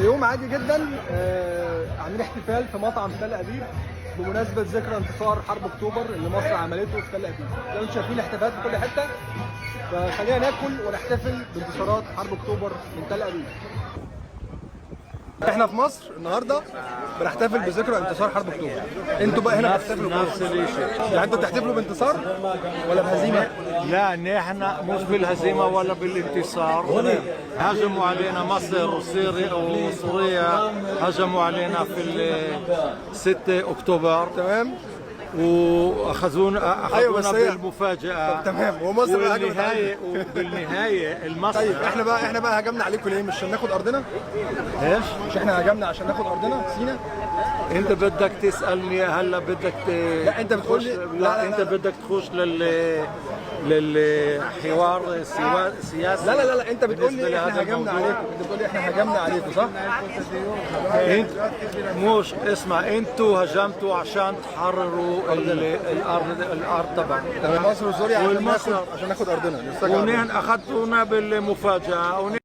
يوم عادي جدا، عاملين احتفال في مطعم تل ابيب بمناسبه ذكرى انتصار حرب اكتوبر اللي مصر عملته في تل ابيب. زي ما انتم شايفين احتفالات في كل حته، فخلينا ناكل ونحتفل بانتصارات حرب اكتوبر من تل ابيب. احنا في مصر النهارده بنحتفل بذكرى انتصار حرب اكتوبر. انتوا بقى هنا بتحتفلوا نفس الشيء. يعني انتوا بتحتفلوا بانتصار ولا بهزيمه؟ لا، نحن مش بالهزيمه ولا بالانتصار. هجموا علينا مصر وسوريا، هجموا علينا في 6 اكتوبر. تمام. واخذونا أيوة بالمفاجاه. تمام. ومصر بالنهايه المصر. طيب احنا بقى هجمنا عليكم ليه؟ مش عشان ناخد ارضنا؟ ايش؟ مش احنا هجمنا عشان ناخد ارضنا سينا؟ انت بدك تسالني هلا بدك لا انت بتقول لي لا انت بدك تخش للحوار سياسي. لا انت بتقول لي احنا هجمنا عليكم، انت بتقول لي احنا هجمنا عليكم صح؟ انت مش اسمع، انتوا هجمتوا عشان تحرروا الارض تبعكم. تمام. مصر وسوريا والمصر عشان ناخد ارضنا. ونحن اخذتونا بالمفاجاه.